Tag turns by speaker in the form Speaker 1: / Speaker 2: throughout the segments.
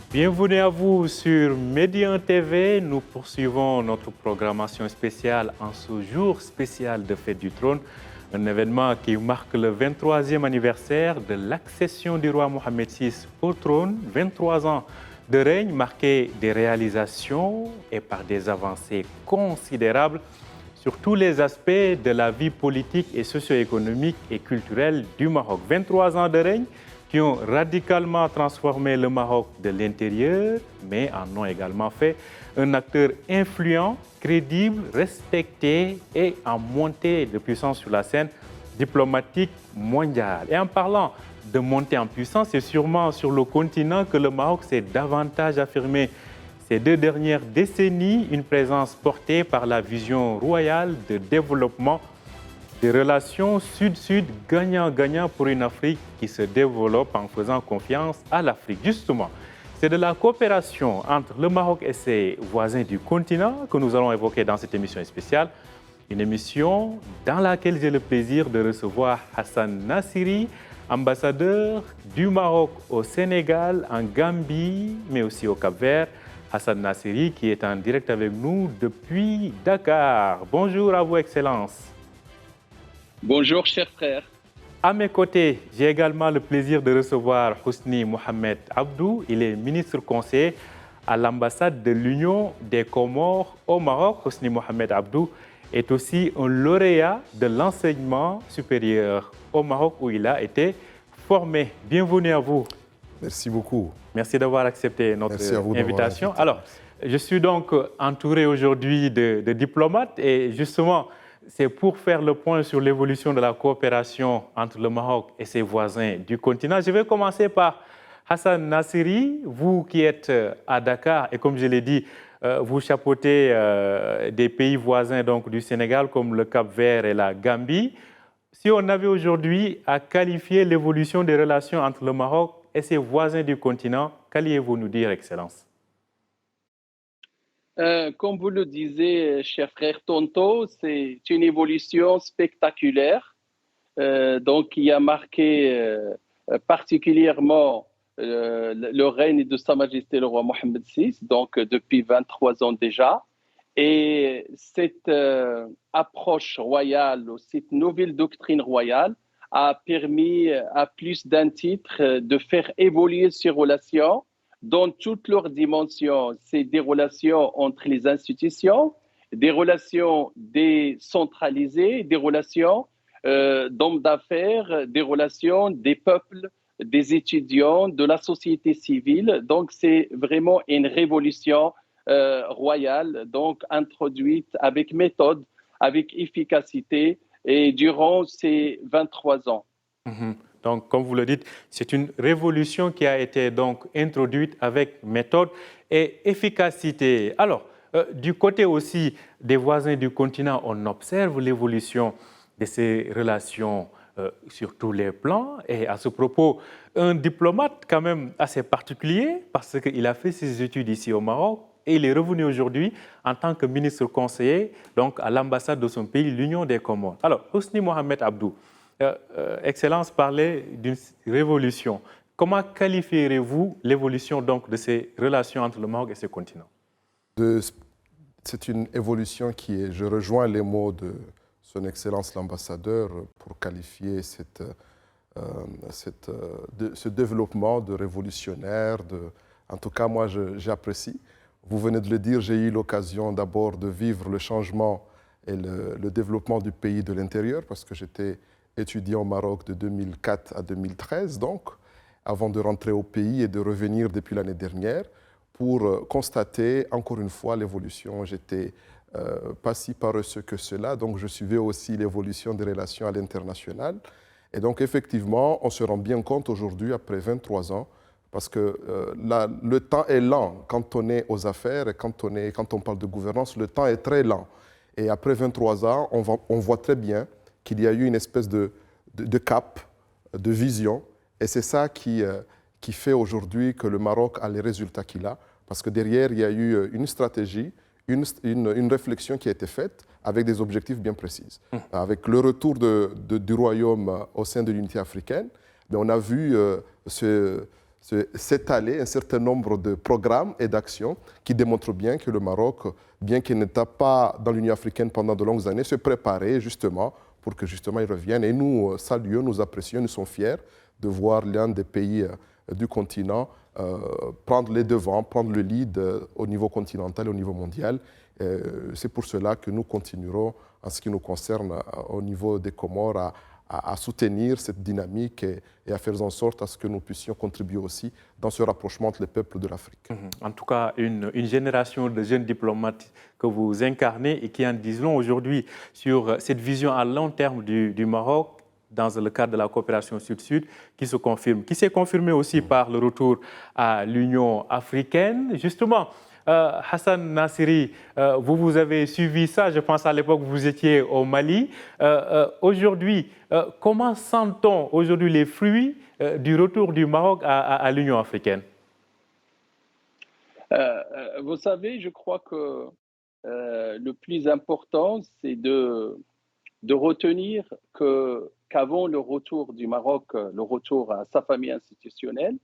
Speaker 1: Bienvenue à vous sur Médian TV. Nous poursuivons notre programmation spéciale en ce jour spécial de Fête du Trône, un événement qui marque le 23e anniversaire de l'accession du roi Mohammed VI au trône, 23 ans de règne marqué des réalisations et par des avancées considérables sur tous les aspects de la vie politique et socio-économique et culturelle du Maroc. 23 ans de règne qui ont radicalement transformé le Maroc de l'intérieur, mais en ont également fait un acteur influent, crédible, respecté et en montée de puissance sur la scène diplomatique mondiale. Et en parlant de montée en puissance, c'est sûrement sur le continent que le Maroc s'est davantage affirmé ces 2 dernières décennies, une présence portée par la vision royale de développement des relations sud-sud gagnant-gagnant pour une Afrique qui se développe en faisant confiance à l'Afrique. Justement, c'est de la coopération entre le Maroc et ses voisins du continent que nous allons évoquer dans cette émission spéciale. Une émission dans laquelle j'ai le plaisir de recevoir Hassan Nassiri, ambassadeur du Maroc au Sénégal, en Gambie, mais aussi au Cap-Vert. Hassan Nassiri qui est en direct avec nous depuis Dakar. Bonjour à vous, Excellence.
Speaker 2: Bonjour, cher frère.
Speaker 1: À mes côtés, j'ai également le plaisir de recevoir Hosni Mohamed Abdou. Il est ministre conseiller à l'ambassade de l'Union des Comores au Maroc. Hosni Mohamed Abdou est aussi un lauréat de l'enseignement supérieur au Maroc où il a été formé. Bienvenue à vous.
Speaker 3: Merci beaucoup.
Speaker 1: Merci d'avoir accepté notre invitation. Alors, je suis donc entouré aujourd'hui de diplomates et justement, c'est pour faire le point sur l'évolution de la coopération entre le Maroc et ses voisins du continent. Je vais commencer par Hassan Nassiri, vous qui êtes à Dakar et comme je l'ai dit, vous chapeautez des pays voisins donc, du Sénégal comme le Cap-Vert et la Gambie. Si on avait aujourd'hui à qualifier l'évolution des relations entre le Maroc et ses voisins du continent, qu'alliez-vous nous dire, Excellence?
Speaker 2: Comme vous le disiez, cher frère Tonto, c'est une évolution spectaculaire donc, qui a marqué particulièrement le règne de Sa Majesté le roi Mohammed VI, donc depuis 23 ans déjà. Et cette approche royale, cette nouvelle doctrine royale a permis à plus d'un titre de faire évoluer ces relations dans toutes leurs dimensions. C'est des relations entre les institutions, des relations décentralisées, des relations d'hommes d'affaires, des relations des peuples, des étudiants, de la société civile. Donc, c'est vraiment une révolution royale, donc introduite avec méthode, avec efficacité, et durant ces 23 ans.
Speaker 1: Donc, comme vous le dites, c'est une révolution qui a été donc introduite avec méthode et efficacité. Alors, du côté aussi des voisins du continent, on observe l'évolution de ces relations sur tous les plans. Et à ce propos, un diplomate quand même assez particulier parce qu'il a fait ses études ici au Maroc et il est revenu aujourd'hui en tant que ministre conseiller donc à l'ambassade de son pays, l'Union des Comores. Alors, Hosni Mohamed Abdou, Excellence parlait d'une révolution. Comment qualifierez-vous l'évolution donc de ces relations entre le Maroc et ce continent?
Speaker 3: C'est une évolution qui est, je rejoins les mots de son Excellence l'ambassadeur pour qualifier ce développement de révolutionnaire. En tout cas, moi, j'apprécie. Vous venez de le dire, j'ai eu l'occasion d'abord de vivre le changement et le développement du pays de l'intérieur parce que j'étais étudiant au Maroc de 2004 à 2013, donc, avant de rentrer au pays et de revenir depuis l'année dernière pour constater encore une fois l'évolution. J'étais pas si paresseux que cela, donc je suivais aussi l'évolution des relations à l'international. Et donc, effectivement, on se rend bien compte aujourd'hui, après 23 ans, parce que le temps est lent quand on est aux affaires et quand on parle de gouvernance, le temps est très lent. Et après 23 ans, on voit très bien qu'il y a eu une espèce de cap, de vision. Et c'est ça qui fait aujourd'hui que le Maroc a les résultats qu'il a. Parce que derrière, il y a eu une stratégie, une réflexion qui a été faite avec des objectifs bien précis. Avec le retour du royaume au sein de l'unité africaine, on a vu s'étaler un certain nombre de programmes et d'actions qui démontrent bien que le Maroc, bien qu'il n'était pas dans l'Union africaine pendant de longues années, se préparait justement pour que justement il revienne. Et nous saluons, nous apprécions, nous sommes fiers de voir l'un des pays du continent prendre les devants, prendre le lead au niveau continental et au niveau mondial. C'est pour cela que nous continuerons, en ce qui nous concerne, au niveau des Comores, à soutenir cette dynamique et à faire en sorte à ce que nous puissions contribuer aussi dans ce rapprochement entre les peuples de l'Afrique.
Speaker 1: En tout cas, une génération de jeunes diplomates que vous incarnez et qui en disent long aujourd'hui sur cette vision à long terme du Maroc dans le cadre de la coopération sud-sud qui se confirme, qui s'est confirmée aussi par le retour à l'Union africaine. Justement, Hassan Nassiri, vous avez suivi ça, je pense à l'époque vous étiez au Mali. Aujourd'hui, comment sent-on aujourd'hui les fruits du retour du Maroc à l'Union africaine?
Speaker 2: Vous savez, je crois que le plus important, c'est de retenir qu'avant le retour du Maroc, le retour à sa famille institutionnelle,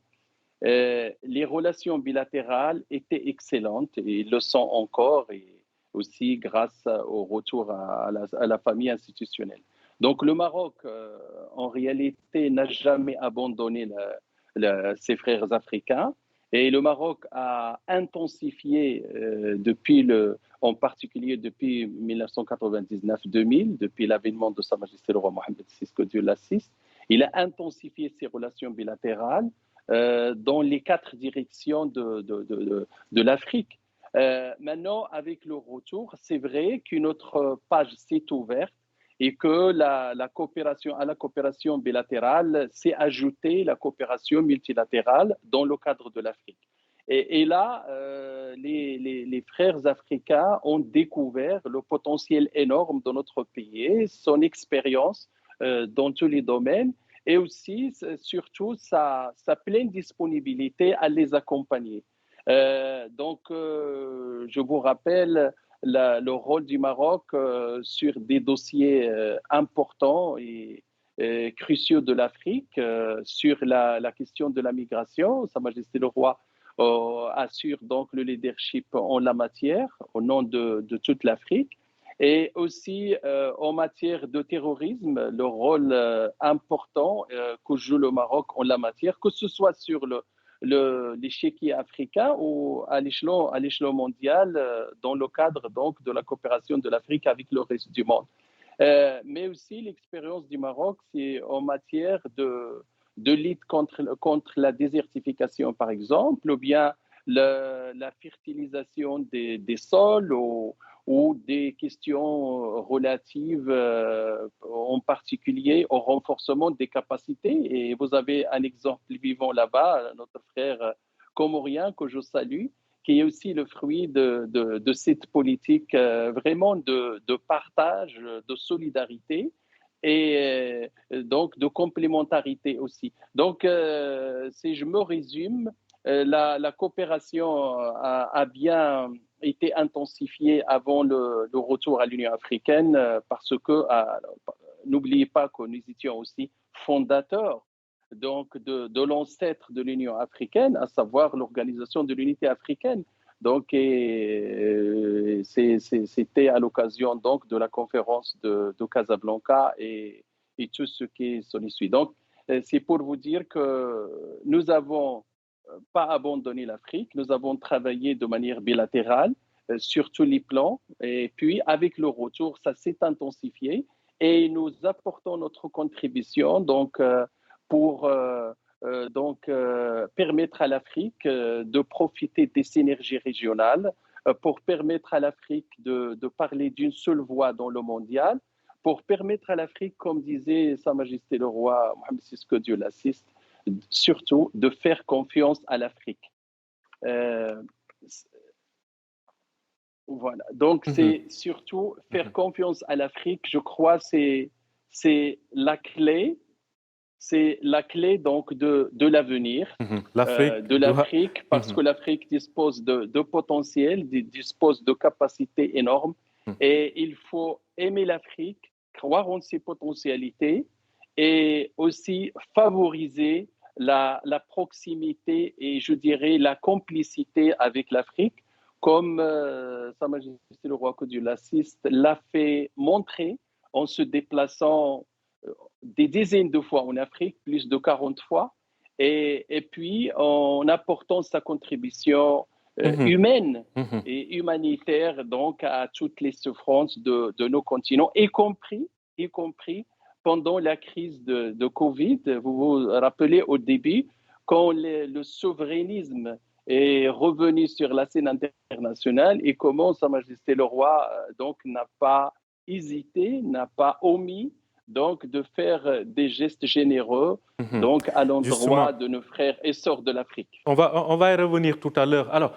Speaker 2: les relations bilatérales étaient excellentes et le sont encore, et aussi grâce au retour à la famille institutionnelle. Donc le Maroc, en réalité, n'a jamais abandonné ses frères africains. Et le Maroc a intensifié en particulier depuis 1999-2000, depuis l'avènement de Sa Majesté le roi Mohammed VI, que Dieu l'assiste, il a intensifié ses relations bilatérales dans les 4 directions de l'Afrique. Maintenant, avec le retour, c'est vrai qu'une autre page s'est ouverte et que à la coopération bilatérale s'est ajoutée la coopération multilatérale dans le cadre de l'Afrique. Et là, les frères africains ont découvert le potentiel énorme de notre pays, son expérience dans tous les domaines, et aussi, surtout, sa pleine disponibilité à les accompagner. Donc, je vous rappelle le rôle du Maroc sur des dossiers importants et cruciaux de l'Afrique, sur la question de la migration. Sa Majesté le roi assure donc le leadership en la matière, au nom de toute l'Afrique. Et aussi en matière de terrorisme, le rôle important que joue le Maroc en la matière, que ce soit sur l'échiquier africain ou à l'échelon mondial, dans le cadre donc de la coopération de l'Afrique avec le reste du monde. Mais aussi l'expérience du Maroc, c'est en matière de lutte contre la désertification, par exemple, ou bien la fertilisation des sols, ou des questions relatives en particulier au renforcement des capacités. Et vous avez un exemple vivant là-bas, notre frère comorien que je salue, qui est aussi le fruit de cette politique vraiment de partage, de solidarité et donc de complémentarité aussi. Donc, si je me résume, la coopération a bien été intensifiée avant le retour à l'Union africaine parce que, n'oubliez pas que nous étions aussi fondateurs donc de l'ancêtre de l'Union africaine, à savoir l'Organisation de l'Unité africaine. Donc, c'était à l'occasion donc de la conférence de Casablanca et tout ce qui s'en suit. Donc, c'est pour vous dire que nous avons pas abandonné l'Afrique, nous avons travaillé de manière bilatérale sur tous les plans, et puis avec le retour, ça s'est intensifié et nous apportons notre contribution donc pour permettre à l'Afrique de profiter des synergies régionales, pour permettre à l'Afrique de parler d'une seule voix dans le mondial, pour permettre à l'Afrique, comme disait Sa Majesté le roi Mohammed VI, que Dieu l'assiste, surtout de faire confiance à l'Afrique. Voilà. Donc, c'est surtout faire confiance à l'Afrique. Je crois que c'est la clé. C'est la clé donc de l'avenir de l'Afrique, parce que l'Afrique dispose de potentiel, dispose de capacités énormes, et il faut aimer l'Afrique, croire en ses potentialités et aussi favoriser la proximité et je dirais la complicité avec l'Afrique, comme Sa Majesté le roi Kodulassiste l'a fait montrer en se déplaçant des dizaines de fois en Afrique, plus de 40 fois, et puis en apportant sa contribution humaine et humanitaire donc à toutes les souffrances de nos continents, y compris pendant la crise de Covid. Vous vous rappelez au début, quand le souverainisme est revenu sur la scène internationale et comment Sa Majesté le Roi donc n'a pas hésité, n'a pas omis donc de faire des gestes généreux donc à l'endroit de nos frères et sœurs de l'Afrique.
Speaker 1: On va y revenir tout à l'heure. Alors,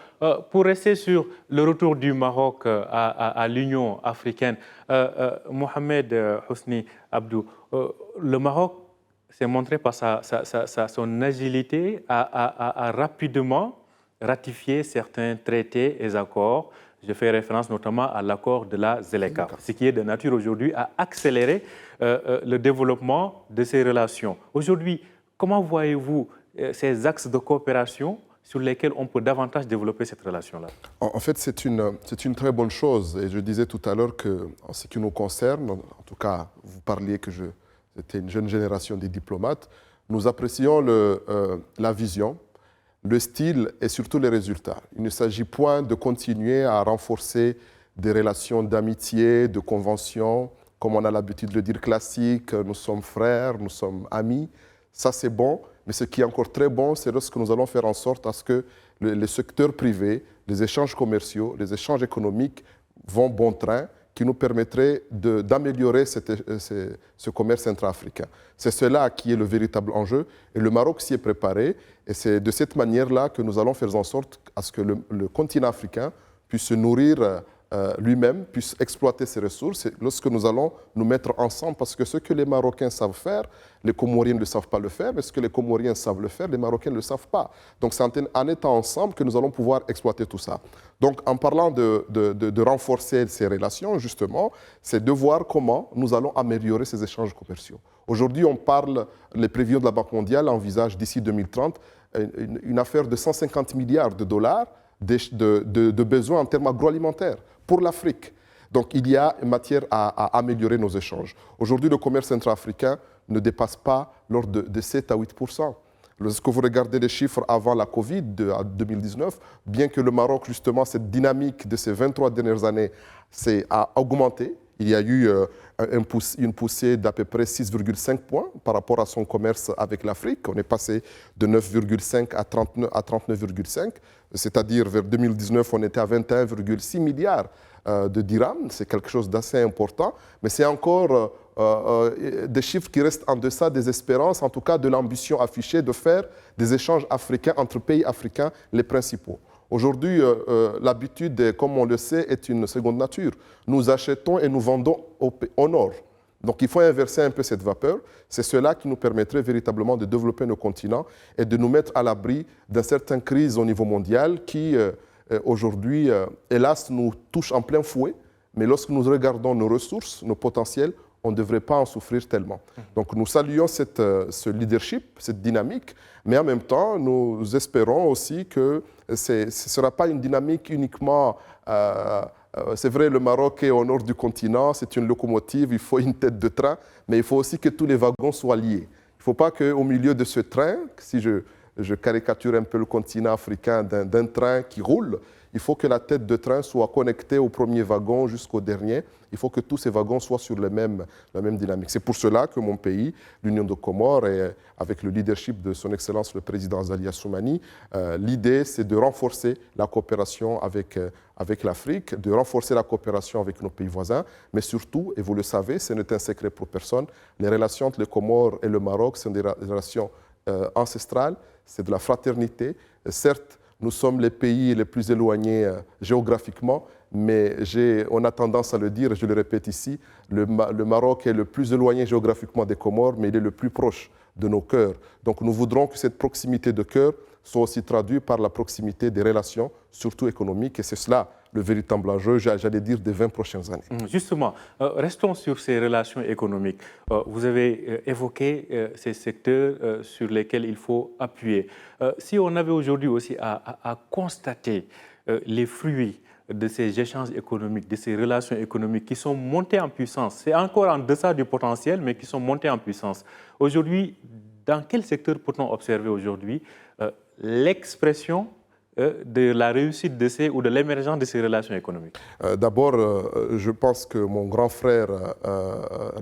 Speaker 1: pour rester sur le retour du Maroc à l'Union africaine, Mohamed Hosni Abdou, le Maroc s'est montré par son agilité à rapidement ratifier certains traités et accords. Je fais référence notamment à l'accord de la Zeleka, ce qui est de nature aujourd'hui à accélérer le développement de ces relations. Aujourd'hui, comment voyez-vous ces axes de coopération sur lesquels on peut davantage développer cette relation-là?
Speaker 3: En fait, c'est une très bonne chose. Et je disais tout à l'heure qu'en ce qui nous concerne, en tout cas, vous parliez que c'était une jeune génération de diplomates, nous apprécions la vision, le style et surtout les résultats. Il ne s'agit point de continuer à renforcer des relations d'amitié, de convention, comme on a l'habitude de le dire classique, nous sommes frères, nous sommes amis. Ça, c'est bon, mais ce qui est encore très bon, c'est lorsque nous allons faire en sorte à ce que le secteur privé, les échanges commerciaux, les échanges économiques vont bon train, qui nous permettrait d'améliorer ce commerce intra-africain. C'est cela qui est le véritable enjeu, et le Maroc s'y est préparé, et c'est de cette manière-là que nous allons faire en sorte à ce que le continent africain puisse se nourrir lui-même, puisse exploiter ses ressources lorsque nous allons nous mettre ensemble, parce que ce que les Marocains savent faire, les Comoriens ne savent pas le faire, mais ce que les Comoriens savent le faire, les Marocains ne le savent pas. Donc c'est en étant ensemble que nous allons pouvoir exploiter tout ça. Donc en parlant de renforcer ces relations, justement, c'est de voir comment nous allons améliorer ces échanges commerciaux. Aujourd'hui, on parle, les prévisions de la Banque mondiale envisagent d'ici 2030 une affaire de 150 milliards de dollars de besoins en termes agroalimentaires pour l'Afrique. Donc il y a matière à améliorer nos échanges. Aujourd'hui, le commerce intra-africain ne dépasse pas l'ordre de 7 à 8%. Lorsque vous regardez les chiffres avant la Covid de 2019, bien que le Maroc, justement, cette dynamique de ces 23 dernières années a augmenté, il y a eu une poussée d'à peu près 6,5 points par rapport à son commerce avec l'Afrique. On est passé de 9,5 à 39,5, c'est-à-dire vers 2019, on était à 21,6 milliards de dirhams. C'est quelque chose d'assez important, mais c'est encore des chiffres qui restent en deçà des espérances, en tout cas de l'ambition affichée de faire des échanges africains entre pays africains les principaux. Aujourd'hui, l'habitude, comme on le sait, est une seconde nature. Nous achetons et nous vendons au nord. Donc il faut inverser un peu cette vapeur. C'est cela qui nous permettrait véritablement de développer nos continents et de nous mettre à l'abri d'une certaine crise au niveau mondial qui, aujourd'hui, hélas, nous touche en plein fouet. Mais lorsque nous regardons nos ressources, nos potentiels, on ne devrait pas en souffrir tellement. Donc nous saluons ce leadership, cette dynamique, mais en même temps, nous espérons aussi que ce ne sera pas une dynamique uniquement... c'est vrai, le Maroc est au nord du continent, c'est une locomotive, il faut une tête de train, mais il faut aussi que tous les wagons soient liés. Il ne faut pas qu'au milieu de ce train, si je caricature un peu le continent africain d'un train qui roule, il faut que la tête de train soit connectée au premier wagon jusqu'au dernier. Il faut que tous ces wagons soient sur la même dynamique. C'est pour cela que mon pays, l'Union de Comores, et avec le leadership de son Excellence le Président Azali Assoumani, l'idée c'est de renforcer la coopération avec l'Afrique, de renforcer la coopération avec nos pays voisins, mais surtout, et vous le savez, ce n'est un secret pour personne, les relations entre les Comores et le Maroc sont des relations ancestrales, c'est de la fraternité. Certes, nous sommes les pays les plus éloignés géographiquement, mais on a tendance à le dire, et je le répète ici, le Maroc est le plus éloigné géographiquement des Comores, mais il est le plus proche de nos cœurs. Donc nous voudrons que cette proximité de cœur soit aussi traduite par la proximité des relations, surtout économiques, et c'est cela le véritable enjeu, j'allais dire, des 20 prochaines années.
Speaker 1: Justement, restons sur ces relations économiques. Vous avez évoqué ces secteurs sur lesquels il faut appuyer. Si on avait aujourd'hui aussi à constater les fruits de ces échanges économiques, de ces relations économiques qui sont montées en puissance, c'est encore en deçà du potentiel, mais qui sont montées en puissance. Aujourd'hui, dans quel secteur peut-on observer aujourd'hui l'expression de la réussite de ces ou de l'émergence de ces relations économiques?
Speaker 3: D'abord, je pense que mon grand frère,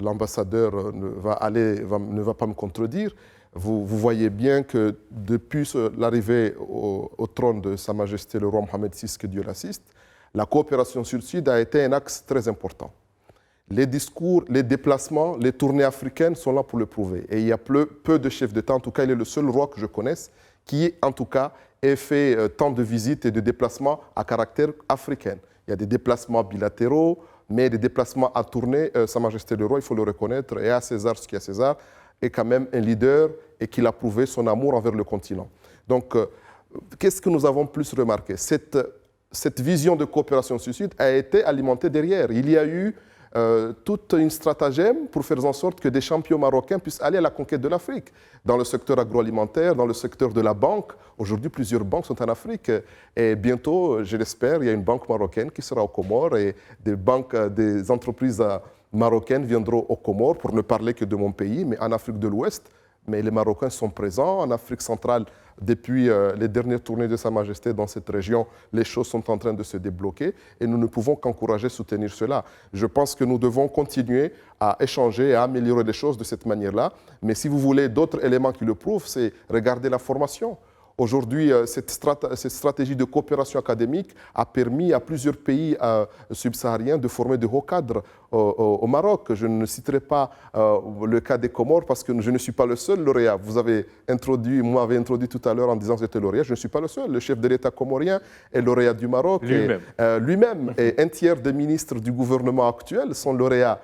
Speaker 3: l'ambassadeur, ne va pas me contredire. Vous voyez bien que depuis l'arrivée au trône de Sa Majesté le roi Mohamed VI, que Dieu l'assiste, la coopération sud-sud a été un axe très important. Les discours, les déplacements, les tournées africaines sont là pour le prouver. Et il y a peu de chefs d'État, en tout cas il est le seul roi que je connaisse, qui en tout cas ait fait tant de visites et de déplacements à caractère africain. Il y a des déplacements bilatéraux, mais des déplacements à tournée. Sa Majesté le roi, il faut le reconnaître, et à César ce qui est à César, est quand même un leader et qu'il a prouvé son amour envers le continent. Donc, qu'est-ce que nous avons plus remarqué? Cette vision de coopération sud-sud a été alimentée derrière. Il y a eu toute une stratagème pour faire en sorte que des champions marocains puissent aller à la conquête de l'Afrique. Dans le secteur agroalimentaire, dans le secteur de la banque, aujourd'hui plusieurs banques sont en Afrique. Et bientôt, je l'espère, il y a une banque marocaine qui sera aux Comores et des entreprises marocaines viendront aux Comores, pour ne parler que de mon pays, mais en Afrique de l'Ouest. Mais les Marocains sont présents. En Afrique centrale, depuis les dernières tournées de Sa Majesté dans cette région, les choses sont en train de se débloquer et nous ne pouvons qu'encourager, soutenir cela. Je pense que nous devons continuer à échanger et à améliorer les choses de cette manière-là. Mais si vous voulez d'autres éléments qui le prouvent, c'est regarder la formation. Aujourd'hui, cette stratégie de coopération académique a permis à plusieurs pays subsahariens de former de hauts cadres au Maroc. Je ne citerai pas le cas des Comores parce que je ne suis pas le seul lauréat. Vous m'avez introduit tout à l'heure en disant que j'étais lauréat. Je ne suis pas le seul. Le chef de l'État comorien est lauréat du Maroc. Lui-même. Et un tiers des ministres du gouvernement actuel sont lauréats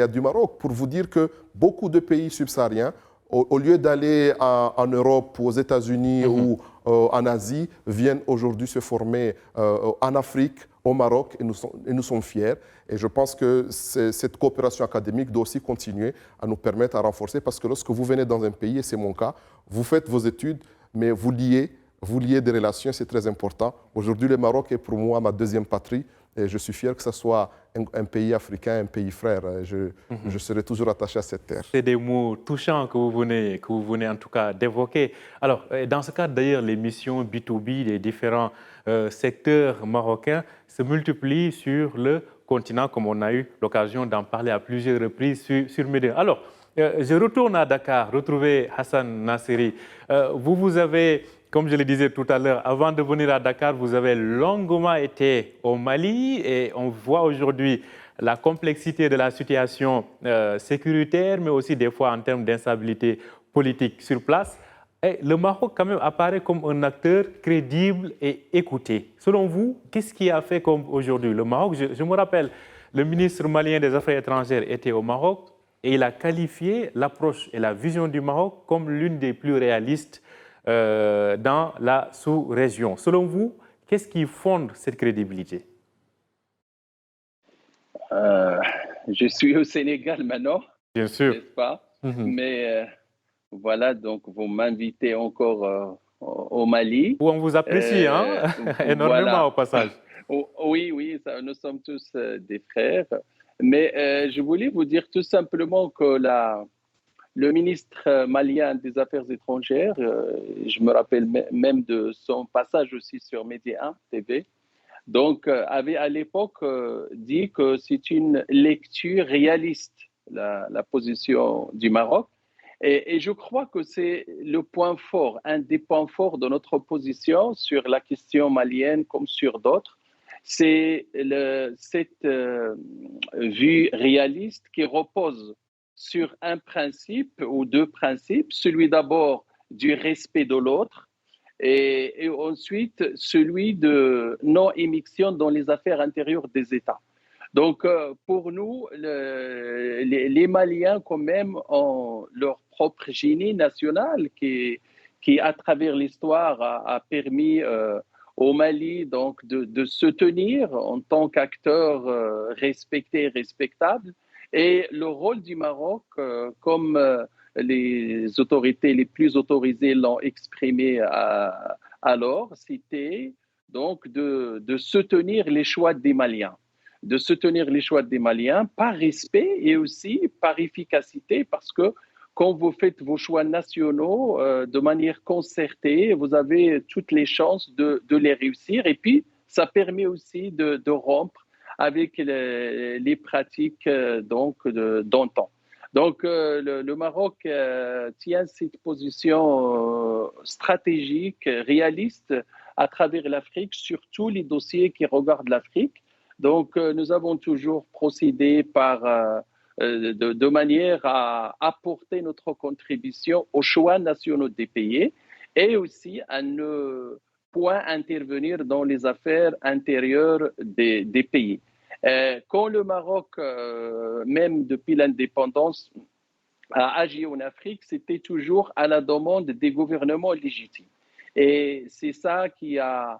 Speaker 3: du Maroc. Pour vous dire que beaucoup de pays subsahariens, au lieu d'aller en Europe, aux États-Unis ou en Asie, viennent aujourd'hui se former en Afrique, au Maroc, et nous sommes fiers. Et je pense que cette coopération académique doit aussi continuer à nous permettre à renforcer, parce que lorsque vous venez dans un pays, et c'est mon cas, vous faites vos études, mais vous liez des relations, c'est très important. Aujourd'hui, le Maroc est pour moi ma deuxième patrie. Et je suis fier que ce soit un pays africain, un pays frère. Je serai toujours attaché à cette terre.
Speaker 1: C'est des mots touchants que vous venez en tout cas d'évoquer. Alors, dans ce cadre d'ailleurs, les missions B2B des différents secteurs marocains se multiplient sur le continent, comme on a eu l'occasion d'en parler à plusieurs reprises sur Médine. Alors, je retourne à Dakar, retrouver Hassan Nasseri. Vous avez, comme je le disais tout à l'heure, avant de venir à Dakar, vous avez longuement été au Mali et on voit aujourd'hui la complexité de la situation sécuritaire, mais aussi des fois en termes d'instabilité politique sur place. Et le Maroc, quand même, apparaît comme un acteur crédible et écouté. Selon vous, qu'est-ce qui a fait comme aujourd'hui le Maroc? Je me rappelle, le ministre malien des Affaires étrangères était au Maroc et il a qualifié l'approche et la vision du Maroc comme l'une des plus réalistes dans la sous-région. Selon vous, qu'est-ce qui fonde cette crédibilité?
Speaker 2: Je suis au Sénégal maintenant,
Speaker 1: bien sûr,
Speaker 2: n'est-ce pas? Mais voilà, donc vous m'invitez encore au Mali.
Speaker 1: Où on vous apprécie énormément voilà. Au passage.
Speaker 2: Oui, nous sommes tous des frères. Mais je voulais vous dire tout simplement que le ministre malien des Affaires étrangères, je me rappelle même de son passage aussi sur Média 1 TV, donc avait à l'époque dit que c'est une lecture réaliste, la position du Maroc. Et je crois que c'est le point fort, un des points forts de notre position sur la question malienne comme sur d'autres. C'est cette vue réaliste qui repose sur un principe ou deux principes, celui d'abord du respect de l'autre et ensuite celui de non-émission dans les affaires intérieures des États. Donc pour nous, les Maliens quand même ont leur propre génie national qui à travers l'histoire a permis au Mali donc de se tenir en tant qu'acteur respecté et respectable. Et le rôle du Maroc, comme les autorités les plus autorisées l'ont exprimé alors, c'était donc de soutenir les choix des Maliens. De soutenir les choix des Maliens par respect et aussi par efficacité, parce que quand vous faites vos choix nationaux de manière concertée, vous avez toutes les chances de les réussir. Et puis, ça permet aussi de rompre avec les pratiques d'antan. Donc, le Maroc tient cette position stratégique, réaliste à travers l'Afrique, sur tous les dossiers qui regardent l'Afrique. Donc, nous avons toujours procédé de manière à apporter notre contribution aux choix nationaux des pays et aussi à ne point intervenir dans les affaires intérieures des pays. Quand le Maroc, même depuis l'indépendance, a agi en Afrique, c'était toujours à la demande des gouvernements légitimes. Et c'est ça qui a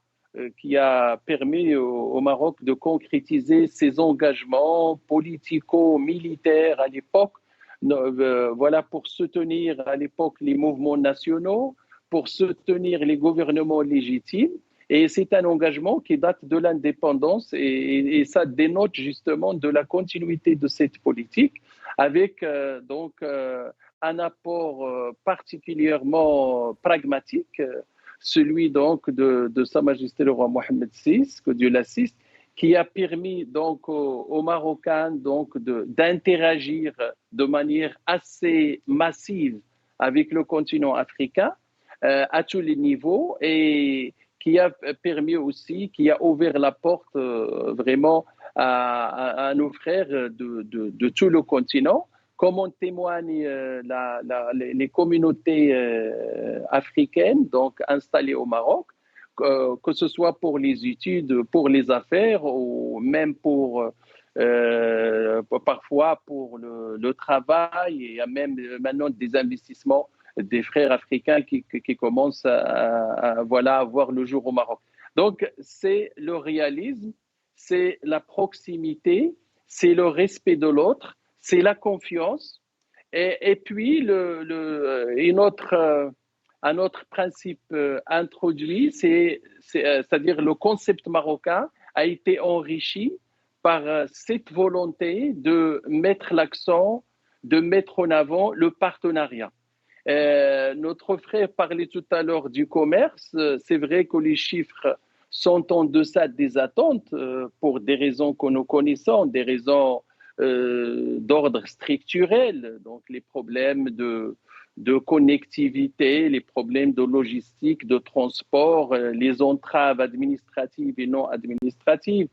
Speaker 2: permis au Maroc de concrétiser ses engagements politico-militaires à l'époque, voilà, pour soutenir à l'époque les mouvements nationaux, pour soutenir les gouvernements légitimes. Et c'est un engagement qui date de l'indépendance et ça dénote justement de la continuité de cette politique avec un apport particulièrement pragmatique, celui donc de Sa Majesté le roi Mohamed VI, que Dieu l'assiste, qui a permis donc aux Marocains donc d'interagir de manière assez massive avec le continent africain à tous les niveaux et qui a permis aussi, qui a ouvert la porte vraiment à nos frères de tout le continent, comme en témoignent les communautés africaines donc installées au Maroc, que ce soit pour les études, pour les affaires ou même parfois pour le travail. Il y a même maintenant des investissements des frères africains qui commencent à voir le jour au Maroc. Donc, c'est le réalisme, c'est la proximité, c'est le respect de l'autre, c'est la confiance. Et puis, un autre principe introduit, c'est-à-dire le concept marocain a été enrichi par cette volonté de mettre l'accent, de mettre en avant le partenariat. Notre frère parlait tout à l'heure du commerce. C'est vrai que les chiffres sont en deçà des attentes pour des raisons que nous connaissons, des raisons d'ordre structurel, donc les problèmes de connectivité, les problèmes de logistique, de transport, les entraves administratives et non administratives.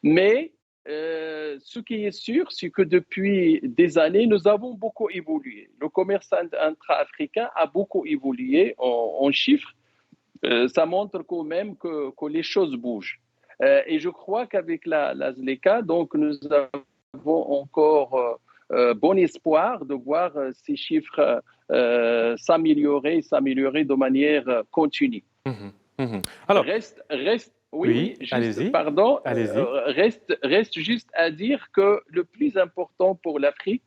Speaker 2: Mais ce qui est sûr, c'est que depuis des années, nous avons beaucoup évolué. Le commerce intra-africain a beaucoup évolué en chiffres. Ça montre quand même que les choses bougent. Et je crois qu'avec la ZLECA, donc nous avons encore bon espoir de voir ces chiffres s'améliorer de manière continue.
Speaker 1: Alors,
Speaker 2: oui,
Speaker 1: allez-y.
Speaker 2: Pardon, reste juste à dire que le plus important pour l'Afrique,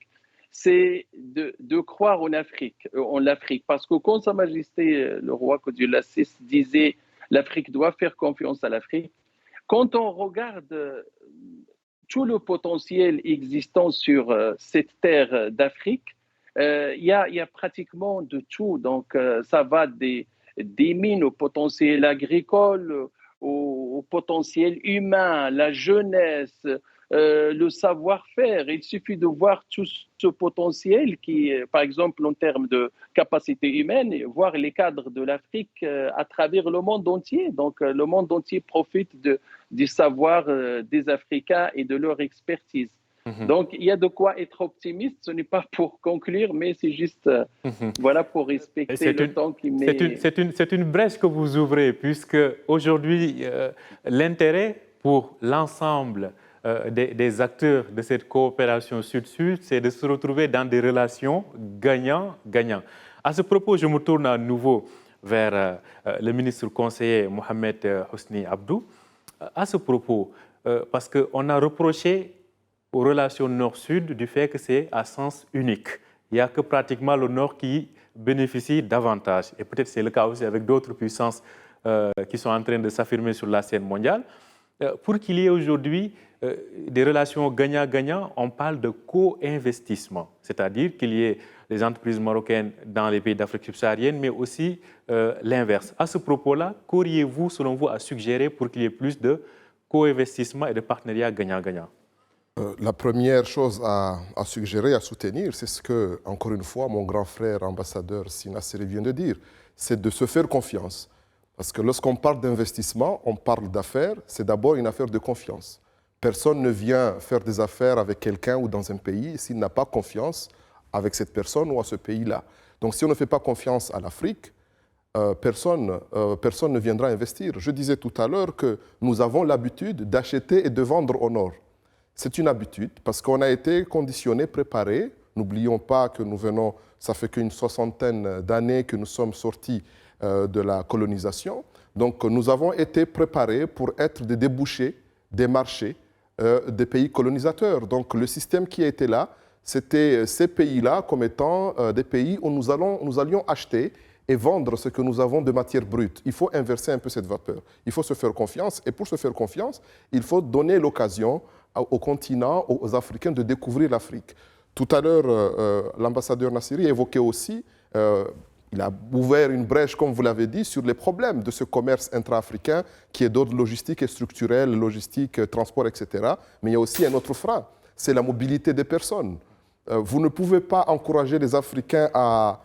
Speaker 2: c'est de croire en l'Afrique. Parce que quand Sa Majesté, le roi que Dieu l'assiste, disait l'Afrique doit faire confiance à l'Afrique, quand on regarde tout le potentiel existant sur cette terre d'Afrique, il y a pratiquement de tout. Donc, ça va des mines au potentiel agricole, au potentiel humain, la jeunesse, le savoir-faire. Il suffit de voir tout ce potentiel qui, par exemple, en termes de capacité humaine, voir les cadres de l'Afrique à travers le monde entier. Donc, le monde entier profite du savoir des Africains et de leur expertise. Donc, il y a de quoi être optimiste. Ce n'est pas pour conclure, mais c'est juste pour respecter le temps qui m'est...
Speaker 1: C'est une brèche que vous ouvrez, puisque aujourd'hui, l'intérêt pour l'ensemble des acteurs de cette coopération Sud-Sud, c'est de se retrouver dans des relations gagnant-gagnant. À ce propos, je me tourne à nouveau vers le ministre conseiller Mohamed Hosni Abdou. À ce propos, parce qu'on a reproché aux relations Nord-Sud du fait que c'est à sens unique. Il n'y a que pratiquement le Nord qui bénéficie davantage. Et peut-être c'est le cas aussi avec d'autres puissances qui sont en train de s'affirmer sur la scène mondiale. Pour qu'il y ait aujourd'hui des relations gagnant-gagnant, on parle de co-investissement, c'est-à-dire qu'il y ait des entreprises marocaines dans les pays d'Afrique subsaharienne, mais aussi l'inverse. À ce propos-là, qu'auriez-vous, selon vous, à suggérer pour qu'il y ait plus de co-investissement et de partenariat gagnant-gagnant?
Speaker 3: La première chose à suggérer, à soutenir, c'est ce que, encore une fois, mon grand frère ambassadeur Sinasseri vient de dire, c'est de se faire confiance. Parce que lorsqu'on parle d'investissement, on parle d'affaires, c'est d'abord une affaire de confiance. Personne ne vient faire des affaires avec quelqu'un ou dans un pays s'il n'a pas confiance avec cette personne ou à ce pays-là. Donc si on ne fait pas confiance à l'Afrique, personne ne viendra investir. Je disais tout à l'heure que nous avons l'habitude d'acheter et de vendre au Nord. C'est une habitude parce qu'on a été conditionnés, préparés. N'oublions pas que nous venons, ça fait qu'une soixantaine d'années que nous sommes sortis de la colonisation. Donc nous avons été préparés pour être des débouchés des marchés des pays colonisateurs. Donc le système qui était là, c'était ces pays-là comme étant des pays où nous allions acheter et vendre ce que nous avons de matière brute. Il faut inverser un peu cette vapeur. Il faut se faire confiance. Et pour se faire confiance, il faut donner l'occasion au continent, aux Africains de découvrir l'Afrique. Tout à l'heure, l'ambassadeur Nasseri évoquait aussi, il a ouvert une brèche, comme vous l'avez dit, sur les problèmes de ce commerce intra-africain qui est d'ordre logistique et structurel, logistique, transport, etc. Mais il y a aussi un autre frein, c'est la mobilité des personnes. Vous ne pouvez pas encourager les Africains à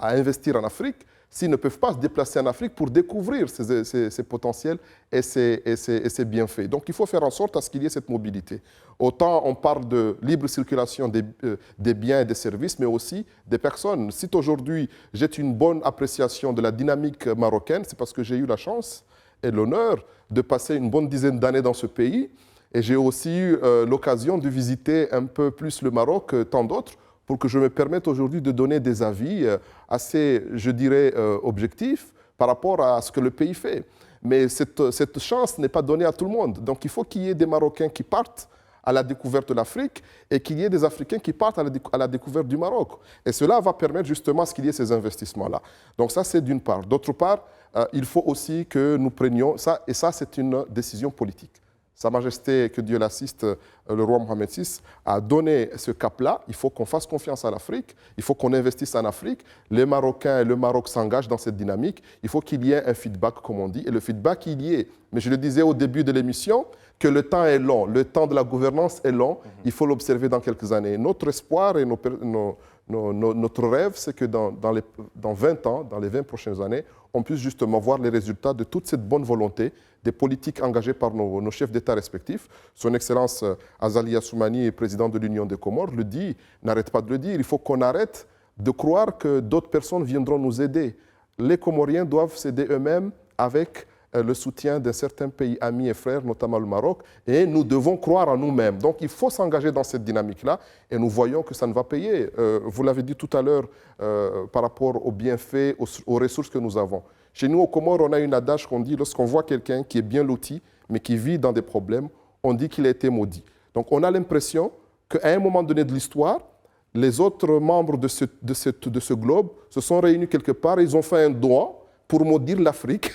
Speaker 3: investir en Afrique s'ils ne peuvent pas se déplacer en Afrique pour découvrir ces potentiels et ces bienfaits. Donc il faut faire en sorte à ce qu'il y ait cette mobilité. Autant on parle de libre circulation des biens et des services, mais aussi des personnes. Si aujourd'hui j'ai une bonne appréciation de la dynamique marocaine, c'est parce que j'ai eu la chance et l'honneur de passer une bonne dizaine d'années dans ce pays. Et j'ai aussi eu l'occasion de visiter un peu plus le Maroc que tant d'autres, pour que je me permette aujourd'hui de donner des avis assez, je dirais, objectifs par rapport à ce que le pays fait. Mais cette chance n'est pas donnée à tout le monde. Donc il faut qu'il y ait des Marocains qui partent à la découverte de l'Afrique et qu'il y ait des Africains qui partent à la découverte du Maroc. Et cela va permettre justement à ce qu'il y ait ces investissements-là. Donc ça, c'est d'une part. D'autre part, il faut aussi que nous prenions ça, et ça, c'est une décision politique. Sa Majesté, que Dieu l'assiste, le roi Mohamed VI, a donné ce cap-là. Il faut qu'on fasse confiance à l'Afrique, il faut qu'on investisse en Afrique. Les Marocains et le Maroc s'engagent dans cette dynamique. Il faut qu'il y ait un feedback, comme on dit, et le feedback, il y est. Mais je le disais au début de l'émission, que le temps est long, le temps de la gouvernance est long, il faut l'observer dans quelques années. Notre espoir et notre rêve, c'est que dans 20 ans, dans les 20 prochaines années, on puisse justement voir les résultats de toute cette bonne volonté des politiques engagées par nos chefs d'État respectifs. Son Excellence Azali Assoumani, président de l'Union des Comores, le dit, n'arrête pas de le dire. Il faut qu'on arrête de croire que d'autres personnes viendront nous aider. Les Comoriens doivent s'aider eux-mêmes avec le soutien d'un certain pays amis et frères, notamment le Maroc, et nous devons croire en nous-mêmes. Donc il faut s'engager dans cette dynamique-là, et nous voyons que ça ne va payer. Vous l'avez dit tout à l'heure par rapport aux bienfaits, aux ressources que nous avons. Chez nous, au Comores, on a une adage qu'on dit, lorsqu'on voit quelqu'un qui est bien loti, mais qui vit dans des problèmes, on dit qu'il a été maudit. Donc on a l'impression qu'à un moment donné de l'histoire, les autres membres de ce globe se sont réunis quelque part, et ils ont fait un doigt pour maudire l'Afrique.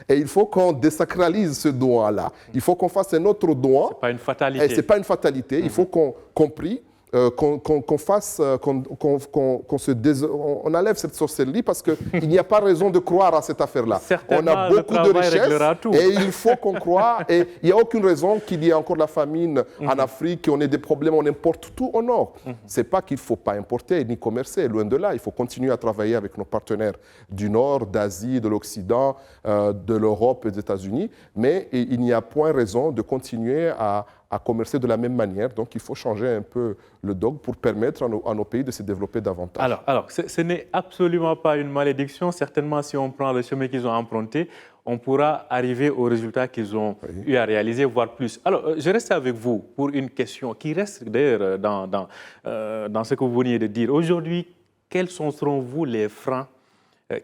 Speaker 3: Et il faut qu'on désacralise ce doigt-là. Il faut qu'on fasse un autre doigt.
Speaker 1: Ce n'est pas une fatalité.
Speaker 3: Et ce n'est pas une fatalité. Il faut qu'on prie, qu'on fasse, on enlève cette sorcellerie, parce qu'il n'y a pas raison de croire à cette affaire-là. On a beaucoup de richesses et il faut qu'on croie. Et il n'y a aucune raison qu'il y ait encore la famine en Afrique, qu'on ait des problèmes, on importe tout au nord. Ce n'est pas qu'il ne faut pas importer ni commercer, loin de là. Il faut continuer à travailler avec nos partenaires du Nord, d'Asie, de l'Occident, de l'Europe et des États-Unis. Mais il n'y a point raison de continuer à commercer de la même manière. Donc, il faut changer un peu le dogme pour permettre à nos pays de se développer davantage.
Speaker 1: Alors ce n'est absolument pas une malédiction. Certainement, si on prend le chemin qu'ils ont emprunté, on pourra arriver aux résultats qu'ils ont eu à réaliser, voire plus. Alors, je reste avec vous pour une question qui reste d'ailleurs dans ce que vous veniez de dire. Aujourd'hui, quels sont, selon vous, les freins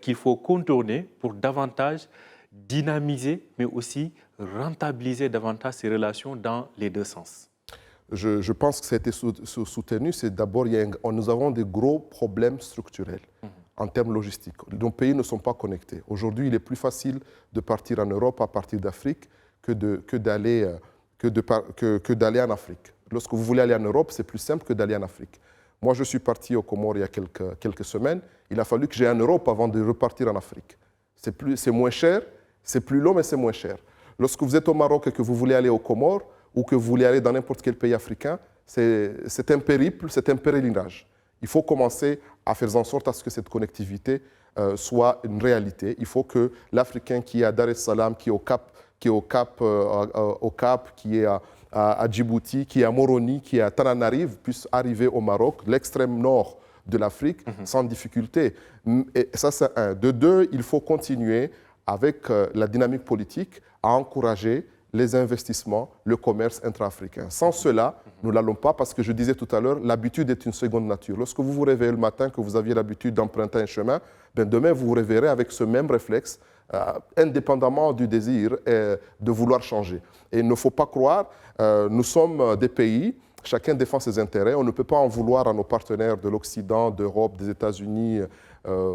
Speaker 1: qu'il faut contourner pour davantage dynamiser, mais aussi rentabiliser davantage ces relations dans les deux sens?
Speaker 3: Je pense que ça a été soutenu. C'est d'abord, nous avons des gros problèmes structurels en termes logistiques. Nos pays ne sont pas connectés. Aujourd'hui, il est plus facile de partir en Europe à partir d'Afrique que d'aller en Afrique. Lorsque vous voulez aller en Europe, c'est plus simple que d'aller en Afrique. Moi, je suis parti aux Comores il y a quelques semaines. Il a fallu que j'aille en Europe avant de repartir en Afrique. C'est moins cher, c'est plus long, mais c'est moins cher. Lorsque vous êtes au Maroc et que vous voulez aller aux Comores ou que vous voulez aller dans n'importe quel pays africain, c'est un périple, c'est un pèlerinage. Il faut commencer à faire en sorte à ce que cette connectivité soit une réalité. Il faut que l'Africain qui est à Dar es Salaam, qui est au Cap, qui est à Djibouti, qui est à Moroni, qui est à Tananarive, puisse arriver au Maroc, l'extrême nord de l'Afrique, sans difficulté. Et ça, c'est un. De deux, il faut continuer avec la dynamique politique à encourager les investissements, le commerce intra-africain. Sans cela, nous n'allons pas, parce que je disais tout à l'heure, l'habitude est une seconde nature. Lorsque vous vous réveillez le matin, que vous aviez l'habitude d'emprunter un chemin, demain, vous vous réveillerez avec ce même réflexe, indépendamment du désir de vouloir changer. Et il ne faut pas croire, nous sommes des pays, chacun défend ses intérêts, on ne peut pas en vouloir à nos partenaires de l'Occident, d'Europe, des États-Unis,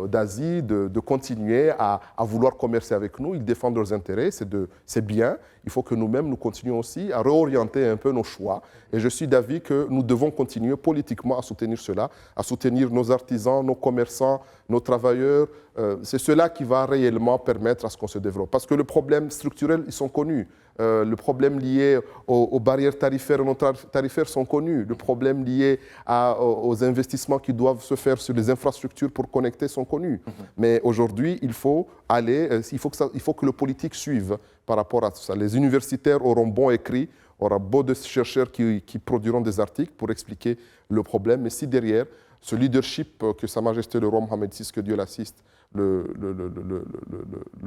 Speaker 3: d'Asie, de continuer à vouloir commercer avec nous. Ils défendent leurs intérêts, c'est bien. Il faut que nous-mêmes, nous continuions aussi à réorienter un peu nos choix. Et je suis d'avis que nous devons continuer politiquement à soutenir cela, à soutenir nos artisans, nos commerçants, nos travailleurs. C'est cela qui va réellement permettre à ce qu'on se développe. Parce que les problèmes structurels, ils sont connus. Le problème lié aux barrières tarifaires et non tarifaires sont connus. Le problème lié aux investissements qui doivent se faire sur les infrastructures pour connecter sont connus. Mais aujourd'hui, il faut que le politique suive par rapport à tout ça. Les universitaires auront bon écrit, aura beau de chercheurs qui produiront des articles pour expliquer le problème. Mais si derrière, ce leadership que Sa Majesté le roi Mohamed VI, que Dieu l'assiste, le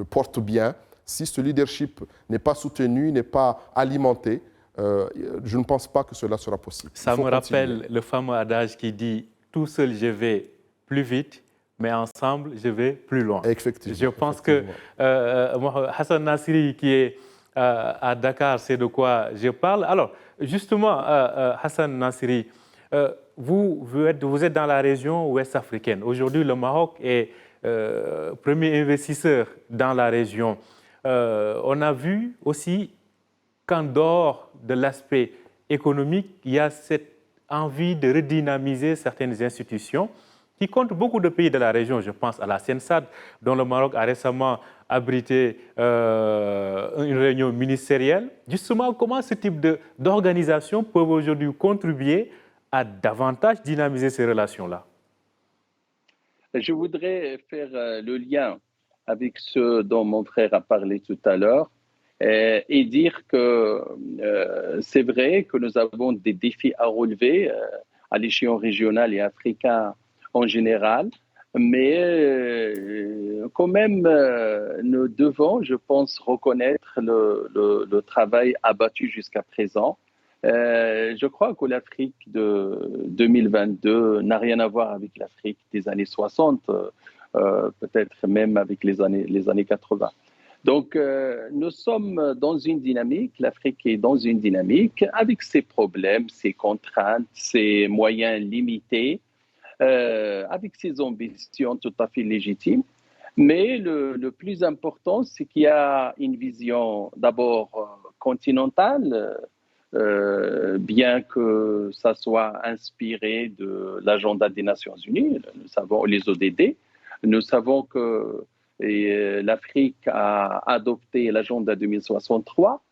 Speaker 3: porte bien, si ce leadership n'est pas soutenu, n'est pas alimenté, je ne pense pas que cela sera possible.
Speaker 1: Ça me rappelle le fameux adage qui dit « Tout seul, je vais plus vite, mais ensemble, je vais plus loin ».
Speaker 3: Effectivement.
Speaker 1: Je pense que Hassan Nassiri, qui est à Dakar, c'est de quoi je parle. Alors, justement, Hassan Nassiri, vous êtes dans la région ouest africaine. Aujourd'hui, le Maroc est premier investisseur dans la région. On a vu aussi qu'en dehors de l'aspect économique, il y a cette envie de redynamiser certaines institutions qui comptent beaucoup de pays de la région. Je pense à la CENSAD, dont le Maroc a récemment abrité une réunion ministérielle. Justement, comment ce type d'organisation peut aujourd'hui contribuer à davantage dynamiser ces relations-là?
Speaker 2: Je voudrais faire le lien avec ce dont mon frère a parlé tout à l'heure et dire que c'est vrai que nous avons des défis à relever à l'échelon régional et africain en général, mais quand même, nous devons, je pense, reconnaître le travail abattu jusqu'à présent. Je crois que l'Afrique de 2022 n'a rien à voir avec l'Afrique des années 60, peut-être même avec les années 80. Donc, nous sommes dans une dynamique, l'Afrique est dans une dynamique avec ses problèmes, ses contraintes, ses moyens limités, avec ses ambitions tout à fait légitimes. Mais le plus important, c'est qu'il y a une vision d'abord continentale, bien que ça soit inspiré de l'agenda des Nations Unies, nous savons les ODD, nous savons que l'Afrique a adopté l'agenda 2063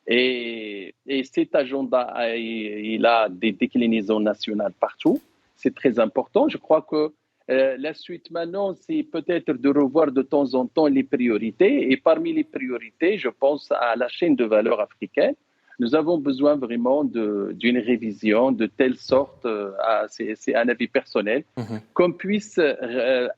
Speaker 2: et cet agenda il a des déclinaisons nationales partout. C'est très important. Je crois que la suite maintenant, c'est peut-être de revoir de temps en temps les priorités. Et parmi les priorités, je pense à la chaîne de valeur africaine. Nous avons besoin vraiment d'une révision de telle sorte, c'est un avis personnel, qu'on puisse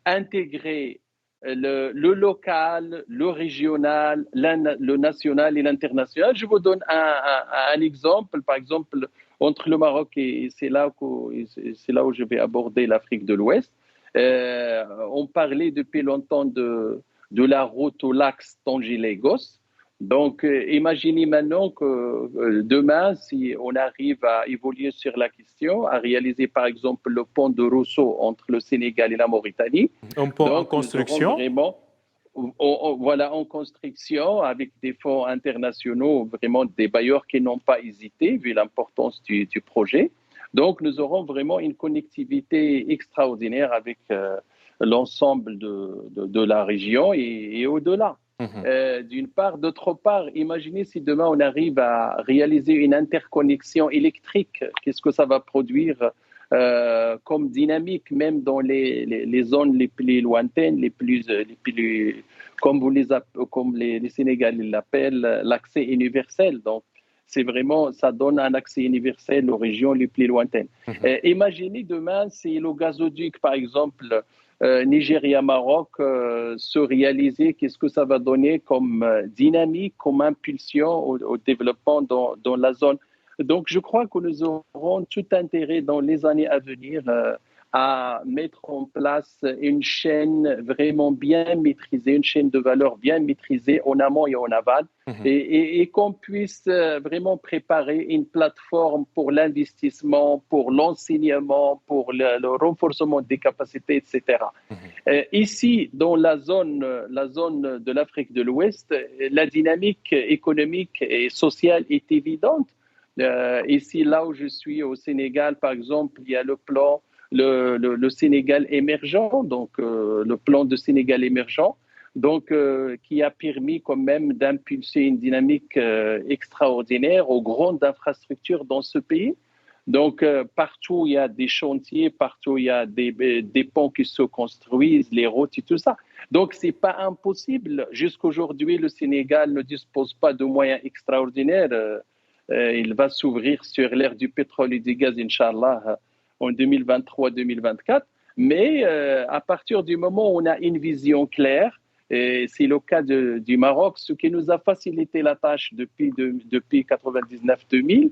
Speaker 2: intégrer le local, le régional, le national et l'international. Je vous donne un exemple, par exemple, entre le Maroc et c'est là où je vais aborder l'Afrique de l'Ouest. On parlait depuis longtemps de la route au lac Tanger-Lagos. Donc, imaginez maintenant que demain, si on arrive à évoluer sur la question, à réaliser par exemple le pont de Rosso entre le Sénégal et la Mauritanie.
Speaker 1: Un pont en construction?
Speaker 2: Voilà, en construction, avec des fonds internationaux, vraiment des bailleurs qui n'ont pas hésité, vu l'importance du projet. Donc, nous aurons vraiment une connectivité extraordinaire avec l'ensemble de la région et au-delà. D'une part. D'autre part, imaginez si demain on arrive à réaliser une interconnexion électrique, qu'est-ce que ça va produire comme dynamique, même dans les zones les plus lointaines, les plus comme les Sénégalais l'appellent, l'accès universel. Donc, c'est vraiment, ça donne un accès universel aux régions les plus lointaines. Imaginez demain si le gazoduc, par exemple, Nigeria-Maroc se réaliser, qu'est-ce que ça va donner comme dynamique, comme impulsion au développement dans la zone. Donc, je crois que nous aurons tout intérêt dans les années à venir à mettre en place une chaîne vraiment bien maîtrisée, une chaîne de valeur bien maîtrisée en amont et en aval, et qu'on puisse vraiment préparer une plateforme pour l'investissement, pour l'enseignement, pour le renforcement des capacités, etc. Ici, dans la zone de l'Afrique de l'Ouest, la dynamique économique et sociale est évidente. Ici, là où je suis au Sénégal, par exemple, il y a le plan le Sénégal émergent, donc le plan de Sénégal émergent, donc qui a permis quand même d'impulser une dynamique extraordinaire aux grandes infrastructures dans ce pays. Donc partout il y a des chantiers, partout il y a des ponts qui se construisent, les routes et tout ça. Donc c'est pas impossible. Jusqu'aujourd'hui, le Sénégal ne dispose pas de moyens extraordinaires. Il va s'ouvrir sur l'ère du pétrole et du gaz, Inch'Allah, en 2023-2024. Mais à partir du moment où on a une vision claire, et c'est le cas du Maroc, ce qui nous a facilité la tâche depuis 99-2000,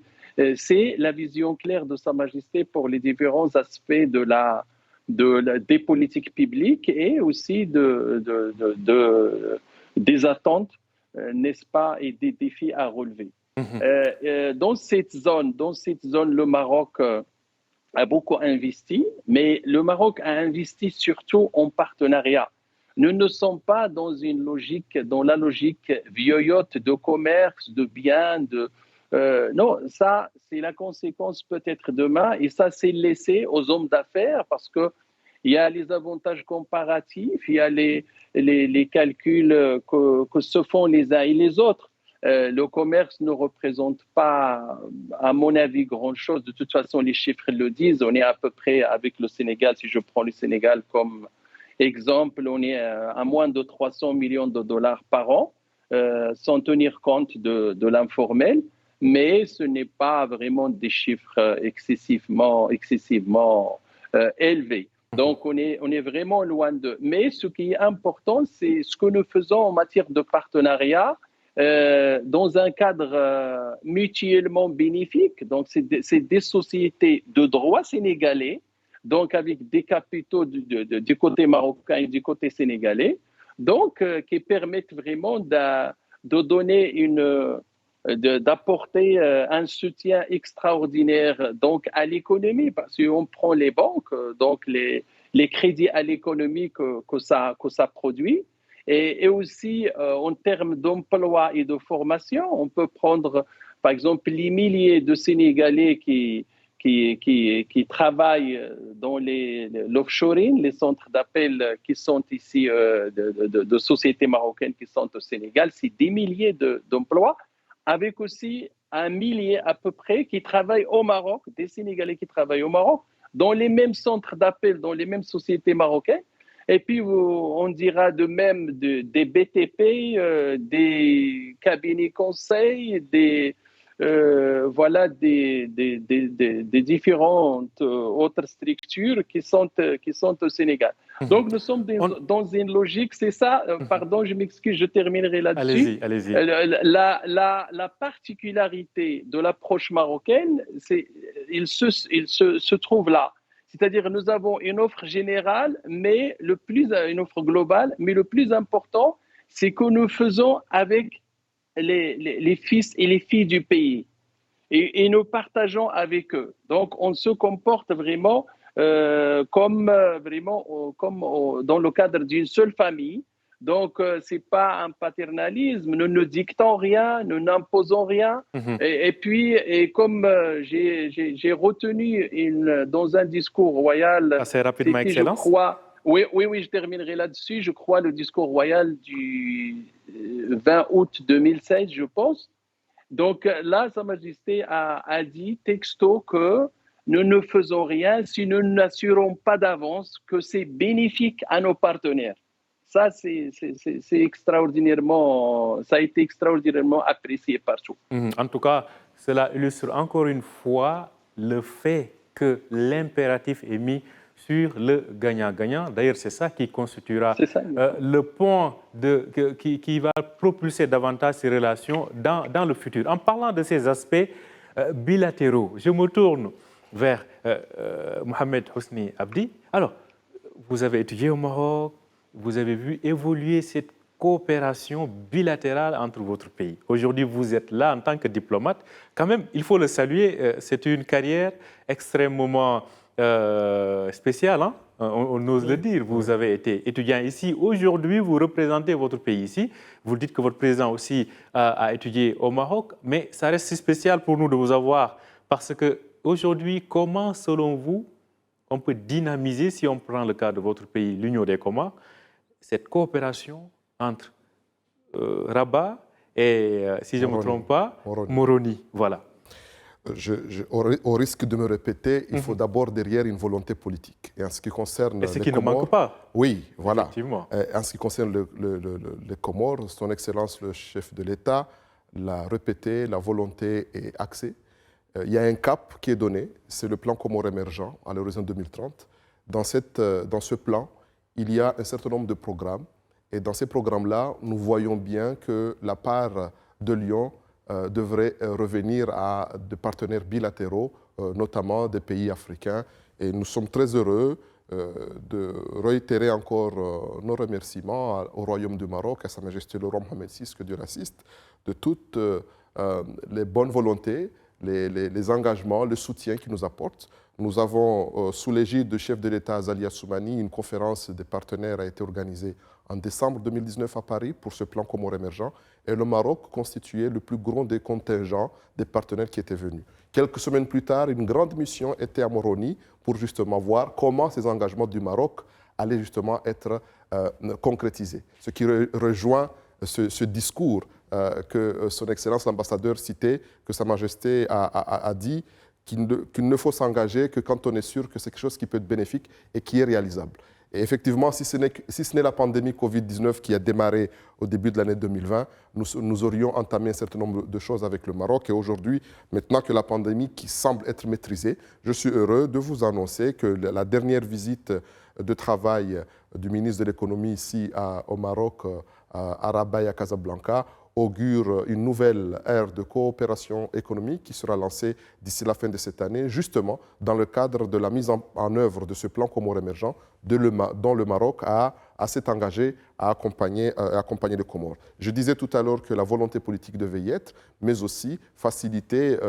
Speaker 2: c'est la vision claire de Sa Majesté pour les différents aspects des politiques publiques et aussi des attentes, n'est-ce pas, et des défis à relever. Dans cette zone, le Maroc a beaucoup investi, mais le Maroc a investi surtout en partenariat. Nous ne sommes pas dans la logique vieillotte de commerce, de biens, non, ça, c'est la conséquence peut-être demain, et ça, c'est laissé aux hommes d'affaires parce que il y a les avantages comparatifs, il y a les calculs que se font les uns et les autres. Le commerce ne représente pas, à mon avis, grand-chose. De toute façon, les chiffres le disent. On est à peu près, avec le Sénégal, si je prends le Sénégal comme exemple, on est à moins de 300 millions de dollars par an, sans tenir compte de l'informel. Mais ce n'est pas vraiment des chiffres excessivement élevés. Donc, on est vraiment loin de... Mais ce qui est important, c'est ce que nous faisons en matière de partenariat dans un cadre mutuellement bénéfique. Donc, c'est des sociétés de droit sénégalais, donc avec des capitaux du côté marocain et du côté sénégalais, donc qui permettent vraiment de donner d'apporter un soutien extraordinaire donc à l'économie, parce qu'on prend les banques, donc les crédits à l'économie que ça produit. Et aussi, en termes d'emploi et de formation, on peut prendre, par exemple, les milliers de Sénégalais qui travaillent dans l'offshoring, les centres d'appel qui sont ici de sociétés marocaines qui sont au Sénégal. C'est des milliers d'emplois, avec aussi un millier à peu près qui travaillent au Maroc, des Sénégalais qui travaillent au Maroc, dans les mêmes centres d'appel, dans les mêmes sociétés marocaines. Et puis, on dira de même des BTP, des cabinets conseils, des différentes autres structures qui sont au Sénégal. Donc, nous sommes dans une logique, c'est ça, pardon, je m'excuse, je terminerai là-dessus.
Speaker 1: Allez-y.
Speaker 2: La particularité de l'approche marocaine, il se trouve là. C'est-à-dire nous avons une offre générale, mais une offre globale, mais le plus important, c'est que nous faisons avec les fils et les filles du pays. Et nous partageons avec eux. Donc, on se comporte vraiment comme dans le cadre d'une seule famille. Donc, ce n'est pas un paternalisme, nous ne dictons rien, nous n'imposons rien. Et puis, comme j'ai retenu dans un discours royal,
Speaker 1: assez rapidement, Excellence.
Speaker 2: Je crois, oui, je terminerai là-dessus. Je crois le discours royal du 20 août 2016, je pense. Donc là, Sa Majesté a dit texto que nous ne faisons rien si nous n'assurons pas d'avance que c'est bénéfique à nos partenaires. Ça, c'est extraordinairement, ça a été extraordinairement apprécié partout.
Speaker 1: En tout cas, cela illustre encore une fois le fait que l'impératif est mis sur le gagnant-gagnant. D'ailleurs, c'est ça qui constituera le point qui va propulser davantage ces relations dans le futur. En parlant de ces aspects bilatéraux, je me tourne vers Mohamed Hosni Abdi. Alors, vous avez étudié au Maroc, vous avez vu évoluer cette coopération bilatérale entre votre pays. Aujourd'hui, vous êtes là en tant que diplomate. Quand même, il faut le saluer, c'est une carrière extrêmement spéciale, hein? On ose le dire. Vous avez été étudiant ici. Aujourd'hui, vous représentez votre pays ici. Vous dites que votre président aussi a étudié au Maroc, mais ça reste si spécial pour nous de vous avoir parce qu'aujourd'hui, comment, selon vous, on peut dynamiser, si on prend le cas de votre pays, l'Union des Comores, cette coopération entre Rabat et, si je ne me trompe pas, Moroni. Voilà.
Speaker 3: Au risque de me répéter, il faut d'abord derrière une volonté politique. Et en ce qui concerne
Speaker 1: ce qui ne manque pas.
Speaker 3: Oui, voilà.
Speaker 1: Effectivement.
Speaker 3: En ce qui concerne les Comores, Son Excellence le chef de l'État l'a répété, la volonté est axée. Il y a un cap qui est donné, c'est le plan Comores émergent à l'horizon 2030. Dans ce plan, il y a un certain nombre de programmes. Et dans ces programmes-là, nous voyons bien que la part de Lyon devrait revenir à des partenaires bilatéraux, notamment des pays africains. Et nous sommes très heureux de réitérer encore nos remerciements au Royaume du Maroc, à Sa Majesté le roi Mohamed VI, que Dieu l'assiste, de toutes les bonnes volontés, les engagements, le soutien qu'ils nous apportent. Nous avons, sous l'égide du chef de l'État Azali Assoumani, une conférence des partenaires a été organisée en décembre 2019 à Paris pour ce plan Comores émergent. Et le Maroc constituait le plus grand des contingents des partenaires qui étaient venus. Quelques semaines plus tard, une grande mission était à Moroni pour justement voir comment ces engagements du Maroc allaient justement être concrétisés. Ce qui rejoint ce discours que Son Excellence l'ambassadeur citait, que Sa Majesté a dit, qu'il ne faut s'engager que quand on est sûr que c'est quelque chose qui peut être bénéfique et qui est réalisable. Et effectivement, si ce n'est la pandémie Covid-19 qui a démarré au début de l'année 2020, nous aurions entamé un certain nombre de choses avec le Maroc. Et aujourd'hui, maintenant que la pandémie qui semble être maîtrisée, je suis heureux de vous annoncer que la dernière visite de travail du ministre de l'économie ici au Maroc, à Rabat et à Casablanca, augure une nouvelle ère de coopération économique qui sera lancée d'ici la fin de cette année, justement dans le cadre de la mise en œuvre de ce plan Comores émergent, dont le Maroc s'est engagé à accompagner les Comores. Je disais tout à l'heure que la volonté politique devait y être, mais aussi faciliter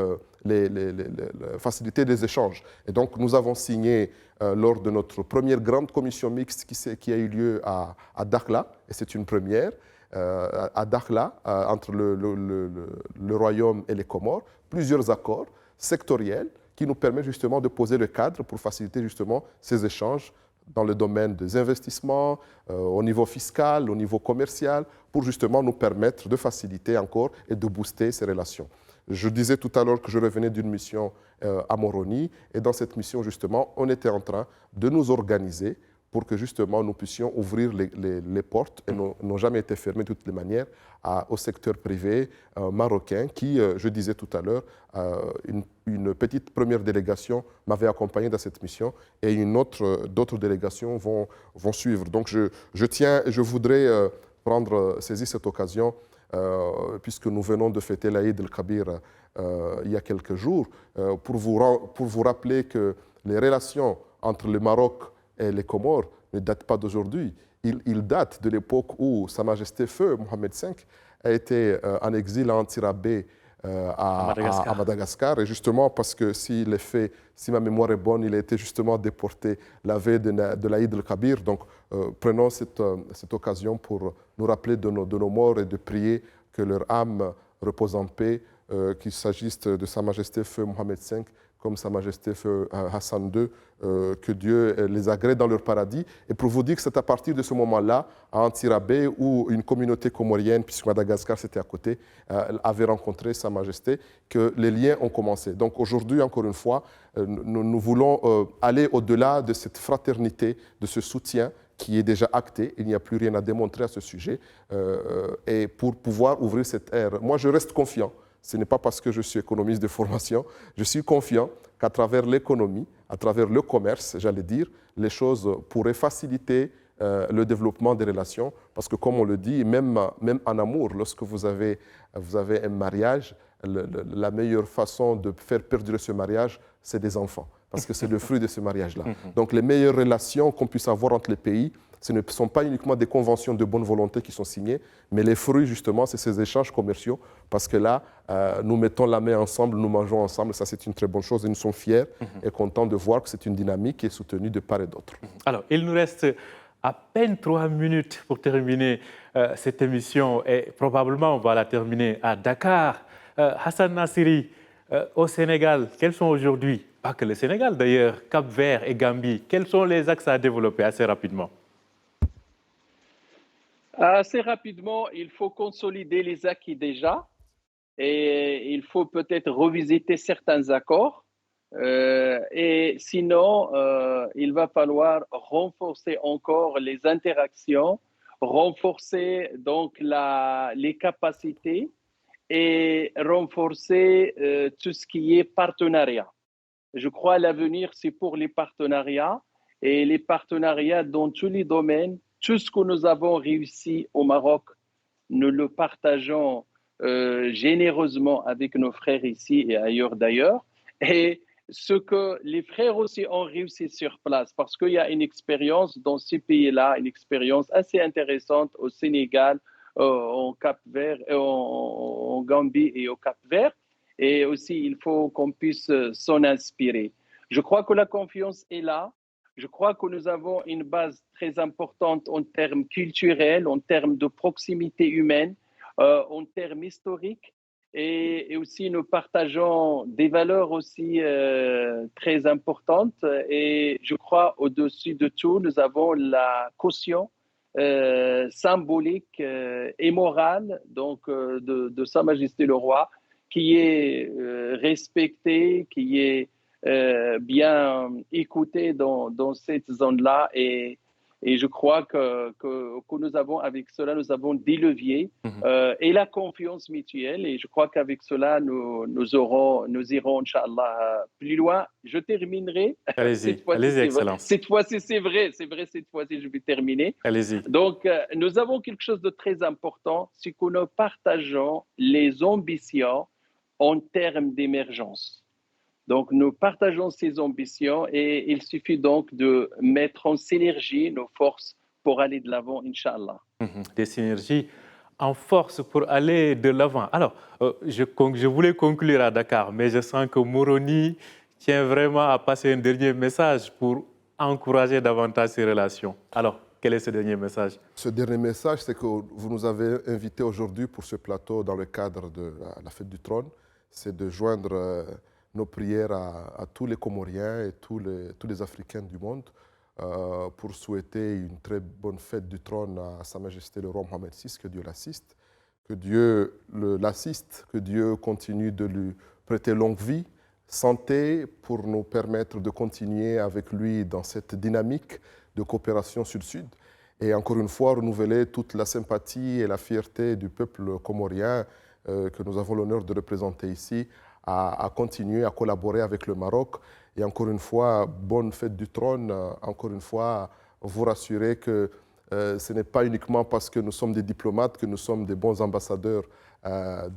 Speaker 3: les échanges. Et donc nous avons signé lors de notre première grande commission mixte qui a eu lieu à Dakhla, et c'est une première, à Dakhla, entre le Royaume et les Comores, plusieurs accords sectoriels qui nous permettent justement de poser le cadre pour faciliter justement ces échanges dans le domaine des investissements, au niveau fiscal, au niveau commercial, pour justement nous permettre de faciliter encore et de booster ces relations. Je disais tout à l'heure que je revenais d'une mission à Moroni, et dans cette mission justement, on était en train de nous organiser pour que justement nous puissions ouvrir les portes, et n'ont jamais été fermées de toutes les manières, au secteur privé marocain qui, je disais tout à l'heure, une petite première délégation m'avait accompagné dans cette mission et d'autres délégations vont suivre. Donc je voudrais saisir cette occasion, puisque nous venons de fêter l'Aïd el-Kabir il y a quelques jours, pour vous rappeler que les relations entre le Maroc et les Comores ne date pas d'aujourd'hui. Il date de l'époque où Sa Majesté Feu Mohamed V a été en exil à Antsirabé à Madagascar. Et justement, parce que si ma mémoire est bonne, il a été justement déporté la veille de l'Aïd el-Kabir. Donc, prenons cette occasion pour nous rappeler de nos morts et de prier que leur âme repose en paix, qu'il s'agisse de Sa Majesté Feu Mohamed V comme Sa Majesté Feu Hassan II, que Dieu les agrée dans leur paradis. Et pour vous dire que c'est à partir de ce moment-là, à Antsirabé, où une communauté comorienne, puisque Madagascar c'était à côté, avait rencontré Sa Majesté, que les liens ont commencé. Donc aujourd'hui, encore une fois, nous voulons aller au-delà de cette fraternité, de ce soutien qui est déjà acté. Il n'y a plus rien à démontrer à ce sujet. Et pour pouvoir ouvrir cette ère, moi je reste confiant. Ce n'est pas parce que je suis économiste de formation. Je suis confiant qu'à travers l'économie, à travers le commerce, j'allais dire, les choses pourraient faciliter le développement des relations. Parce que comme on le dit, même en amour, lorsque vous avez un mariage, la meilleure façon de faire perdurer ce mariage, c'est des enfants. Parce que c'est le fruit de ce mariage-là. Donc les meilleures relations qu'on puisse avoir entre les pays, ce ne sont pas uniquement des conventions de bonne volonté qui sont signées, mais les fruits, justement, c'est ces échanges commerciaux, parce que là, nous mettons la main ensemble, nous mangeons ensemble, ça c'est une très bonne chose, et nous sommes fiers et contents de voir que c'est une dynamique qui est soutenue de part et d'autre.
Speaker 1: Alors, il nous reste à peine 3 minutes pour terminer cette émission, et probablement on va la terminer à Dakar. Hassan Nassiri, au Sénégal, quels sont aujourd'hui, pas que le Sénégal d'ailleurs, Cap-Vert et Gambie, quels sont les axes à développer assez rapidement?
Speaker 2: Assez rapidement, il faut consolider les acquis déjà et il faut peut-être revisiter certains accords. Et sinon, il va falloir renforcer encore les interactions, renforcer donc les capacités et renforcer tout ce qui est partenariat. Je crois que l'avenir, c'est pour les partenariats et les partenariats dans tous les domaines. Tout ce que nous avons réussi au Maroc, nous le partageons généreusement avec nos frères ici et ailleurs d'ailleurs. Et ce que les frères aussi ont réussi sur place, parce qu'il y a une expérience dans ces pays-là, une expérience assez intéressante au Sénégal, en Cap-Vert, en Gambie et au Cap-Vert. Et aussi, il faut qu'on puisse s'en inspirer. Je crois que la confiance est là. Je crois que nous avons une base très importante en termes culturels, en termes de proximité humaine, en termes historiques. Et aussi, nous partageons des valeurs aussi très importantes. Et je crois, au-dessus de tout, nous avons la caution symbolique et morale donc, de Sa Majesté le Roi, qui est respectée, qui est bien écouté dans cette zone-là et je crois que nous avons avec cela, nous avons des leviers et la confiance mutuelle et je crois qu'avec cela, nous irons, Inch'Allah, plus loin. Je terminerai.
Speaker 1: Allez-y, Excellence.
Speaker 2: Cette fois-ci, c'est vrai, cette fois-ci, je vais terminer.
Speaker 1: Allez-y.
Speaker 2: Donc, nous avons quelque chose de très important, c'est que nous partageons les ambitions en termes d'émergence. Donc, nous partageons ces ambitions et il suffit donc de mettre en synergie nos forces pour aller de l'avant, Inch'Allah.
Speaker 1: Des synergies en force pour aller de l'avant. Alors, je voulais conclure à Dakar, mais je sens que Moroni tient vraiment à passer un dernier message pour encourager davantage ces relations. Alors, quel est ce dernier message?
Speaker 3: Ce dernier message, c'est que vous nous avez invités aujourd'hui pour ce plateau dans le cadre de la Fête du Trône, c'est de joindre nos prières à tous les Comoriens et tous les Africains du monde pour souhaiter une très bonne fête du trône à Sa Majesté le Roi Mohamed VI, que Dieu l'assiste, que Dieu l'assiste, que Dieu continue de lui prêter longue vie, santé pour nous permettre de continuer avec lui dans cette dynamique de coopération sud-sud. Et encore une fois, renouveler toute la sympathie et la fierté du peuple comorien que nous avons l'honneur de représenter ici, à continuer à collaborer avec le Maroc. Et encore une fois, bonne fête du trône. Encore une fois, vous rassurer que ce n'est pas uniquement parce que nous sommes des diplomates que nous sommes des bons ambassadeurs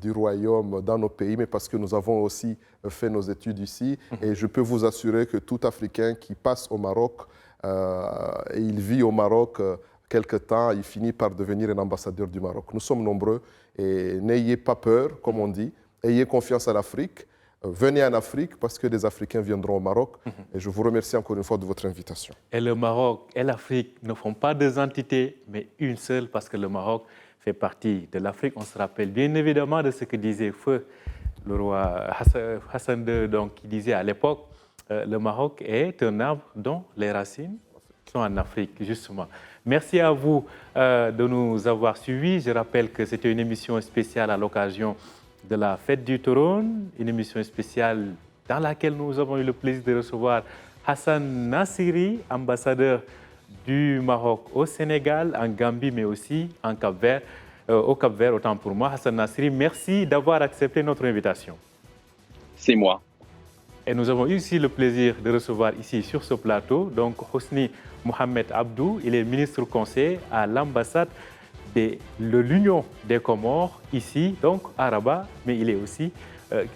Speaker 3: du royaume dans nos pays, mais parce que nous avons aussi fait nos études ici. Et je peux vous assurer que tout Africain qui passe au Maroc et il vit au Maroc quelque temps, il finit par devenir un ambassadeur du Maroc. Nous sommes nombreux et n'ayez pas peur, comme on dit, ayez confiance à l'Afrique. Venez en Afrique parce que des Africains viendront au Maroc. Et je vous remercie encore une fois de votre invitation.
Speaker 1: Et le Maroc et l'Afrique ne font pas deux entités, mais une seule, parce que le Maroc fait partie de l'Afrique. On se rappelle bien évidemment de ce que disait Feu, le roi Hassan II, donc, qui disait à l'époque, le Maroc est un arbre dont les racines sont en Afrique, justement. Merci à vous de nous avoir suivis. Je rappelle que c'était une émission spéciale à l'occasion de la Fête du Trône, une émission spéciale dans laquelle nous avons eu le plaisir de recevoir Hassan Nassiri, ambassadeur du Maroc au Sénégal, en Gambie, mais aussi en Cap-Vert, au Cap-Vert, autant pour moi. Hassan Nassiri, merci d'avoir accepté notre invitation.
Speaker 2: C'est moi.
Speaker 1: Et nous avons eu aussi le plaisir de recevoir ici sur ce plateau, donc Hosni Mohamed Abdou, il est ministre conseiller à l'ambassade de l'Union des Comores, ici, donc à Rabat, mais il est aussi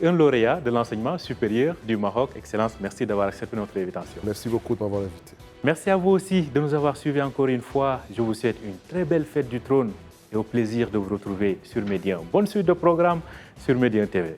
Speaker 1: un lauréat de l'enseignement supérieur du Maroc. Excellence, merci d'avoir accepté notre invitation.
Speaker 3: Merci beaucoup de m'avoir invité.
Speaker 1: Merci à vous aussi de nous avoir suivis encore une fois. Je vous souhaite une très belle fête du trône et au plaisir de vous retrouver sur Média. Bonne suite de programme sur Média TV.